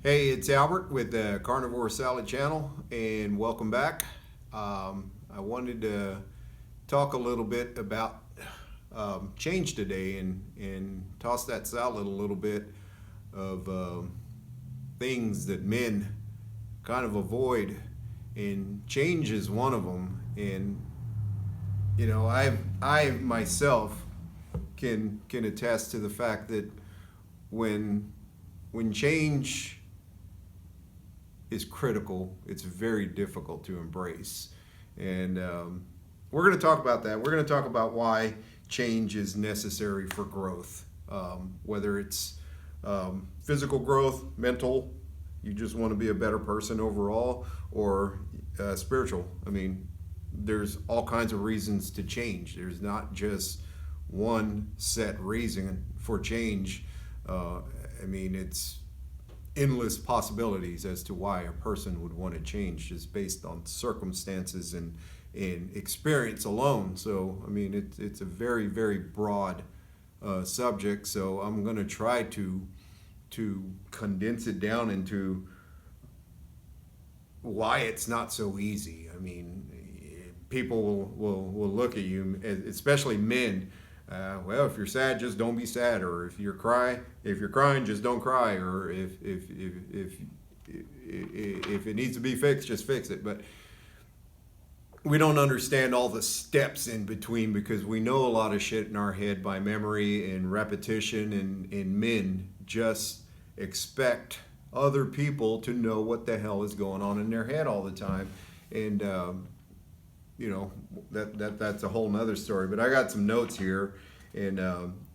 Hey, it's Albert with the Carnivore Salad Channel, and welcome back. I wanted to talk a little bit about change today and toss that salad a little bit of things that men kind of avoid, and change is one of them. And I myself can attest to the fact that when change is critical, it's very difficult to embrace. And we're going to talk about that. We're going to talk about why change is necessary for growth, whether it's physical growth, mental, you just want to be a better person overall, or spiritual. I mean, there's all kinds of reasons to change. There's not just one set reason for change. It's endless possibilities as to why a person would want to change just based on circumstances and experience alone. So, it's a very, very broad subject. So I'm going to try to condense it down into why it's not so easy. People will look at you, especially men. Well, if you're sad, just don't be sad, or if you're crying, just don't cry, or if it needs to be fixed, just fix it. But we don't understand all the steps in between, because we know a lot of shit in our head by memory and repetition, and men just expect other people to know what the hell is going on in their head all the time. And that's a whole nother story. But I got some notes here, and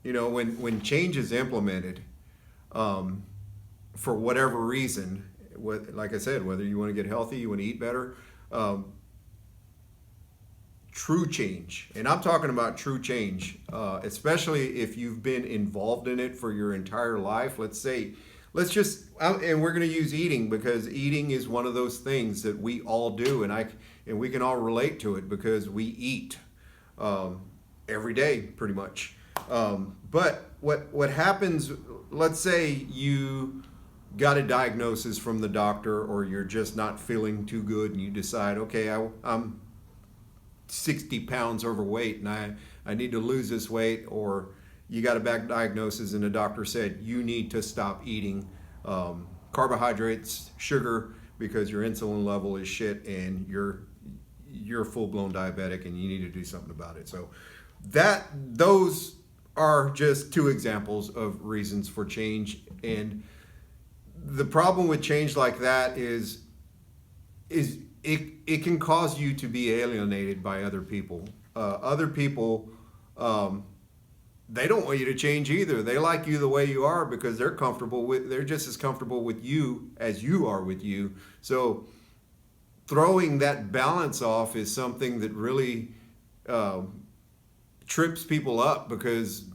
when change is implemented, for whatever reason, like I said, whether you want to get healthy, you want to eat better, true change, and I'm talking about true change, especially if you've been involved in it for your entire life. And we're going to use eating, because eating is one of those things that we all do, and we can all relate to it because we eat every day pretty much. But what happens? Let's say you got a diagnosis from the doctor, or you're just not feeling too good, and you decide, okay, I'm 60 pounds overweight, and I need to lose this weight. Or you got a bad diagnosis and the doctor said you need to stop eating carbohydrates, sugar, because your insulin level is shit, and you're full-blown diabetic, and you need to do something about it. So those are just two examples of reasons for change. And the problem with change like that is it can cause you to be alienated by other people. Other people, they don't want you to change either. They like you the way you are because they're just as comfortable with you as you are with you. So throwing that balance off is something that really trips people up, because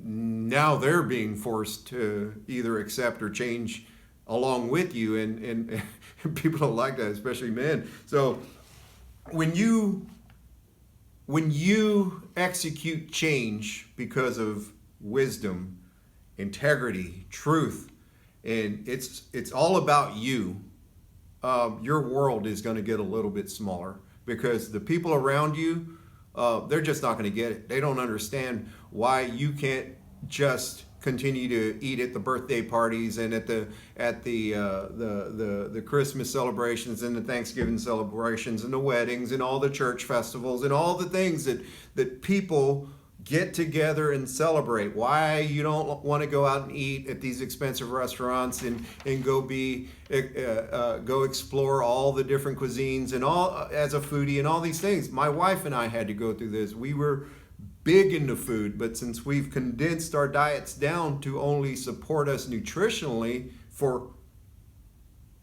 now they're being forced to either accept or change along with you, and people don't like that, especially men. So when you execute change because of wisdom, integrity, truth, and it's all about you, your world is going to get a little bit smaller, because the people around you, they're just not going to get it. They don't understand why you can't just continue to eat at the birthday parties and at the Christmas celebrations and the Thanksgiving celebrations and the weddings and all the church festivals and all the things that people get together and celebrate. Why you don't want to go out and eat at these expensive restaurants and go explore all the different cuisines and all, as a foodie, and all these things. My wife and I had to go through this. We were big into food, but since we've condensed our diets down to only support us nutritionally for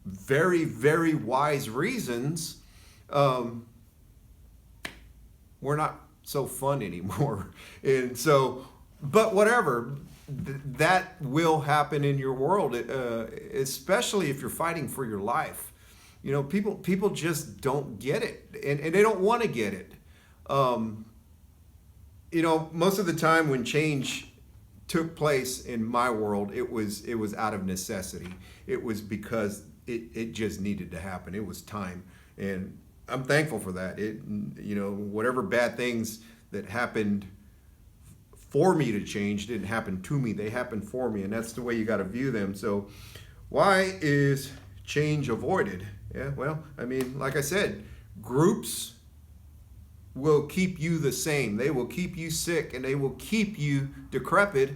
very, very wise reasons, we're not so fun anymore. And so, but whatever, that will happen in your world, especially if you're fighting for your life. People just don't get it, and they don't want to get it. Most of the time when change took place in my world, it was out of necessity. It was because it just needed to happen. It was time, and I'm thankful for that. Whatever bad things that happened for me to change didn't happen to me. They happened for me, and that's the way you got to view them. So, why is change avoided? Yeah, well, I mean, like I said, groups will keep you the same. They will keep you sick, and they will keep you decrepit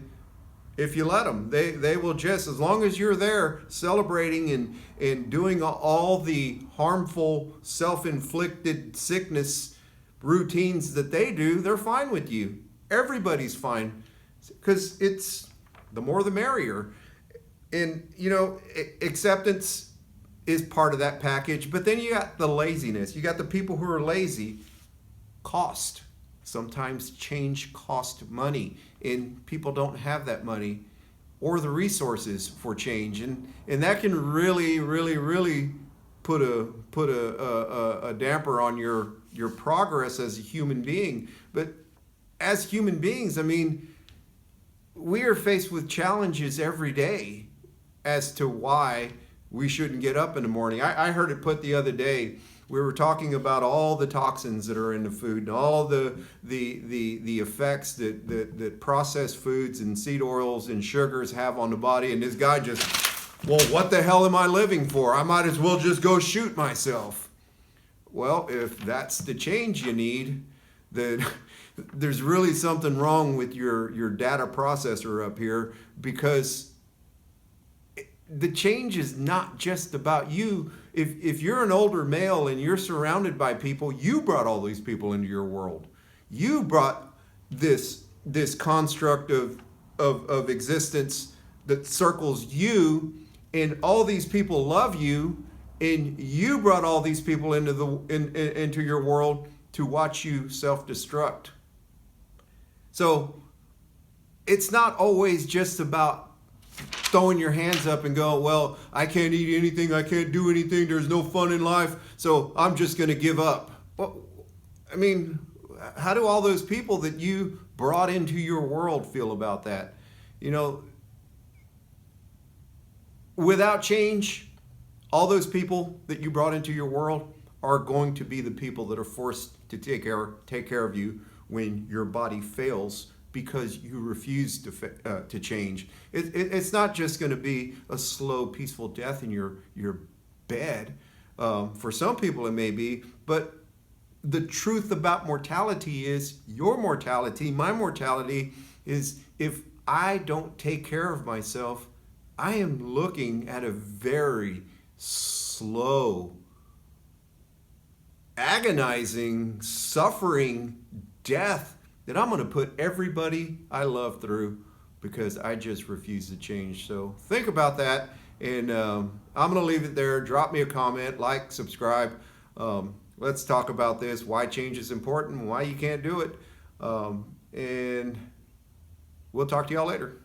if you let them. They will just, as long as you're there celebrating and doing all the harmful self-inflicted sickness routines that they do, they're fine with you. Everybody's fine, because it's the more the merrier. And acceptance is part of that package, but then you got the laziness. You got the people who are lazy. Cost. Sometimes change costs money, and people don't have that money or the resources for change, and that can really, really, really put a damper on your progress as a human being. But as human beings, I mean, we are faced with challenges every day as to why we shouldn't get up in the morning. I heard it put the other day. We were talking about all the toxins that are in the food and all the effects that processed foods and seed oils and sugars have on the body. And this guy just, well, what the hell am I living for? I might as well just go shoot myself. Well, if that's the change you need, then there's really something wrong with your data processor up here, because the change is not just about you. If you're an older male and you're surrounded by people, you brought all these people into your world. You brought this construct of existence that circles you, and all these people love you, and you brought all these people into your world to watch you self-destruct. So it's not always just about throwing your hands up and going, well, I can't eat anything, I can't do anything, there's no fun in life, so I'm just going to give up. Well, I mean, how do all those people that you brought into your world feel about that? Without change, all those people that you brought into your world are going to be the people that are forced to take care of you when your body fails, because you refuse to change. It's not just going to be a slow, peaceful death in your bed. For some people it may be, but the truth about mortality is your mortality, my mortality, is if I don't take care of myself, I am looking at a very slow, agonizing, suffering death that I'm going to put everybody I love through, because I just refuse to change. So think about that, and I'm going to leave it there. Drop me a comment, like, subscribe. Let's talk about this, why change is important, why you can't do it, and we'll talk to y'all later.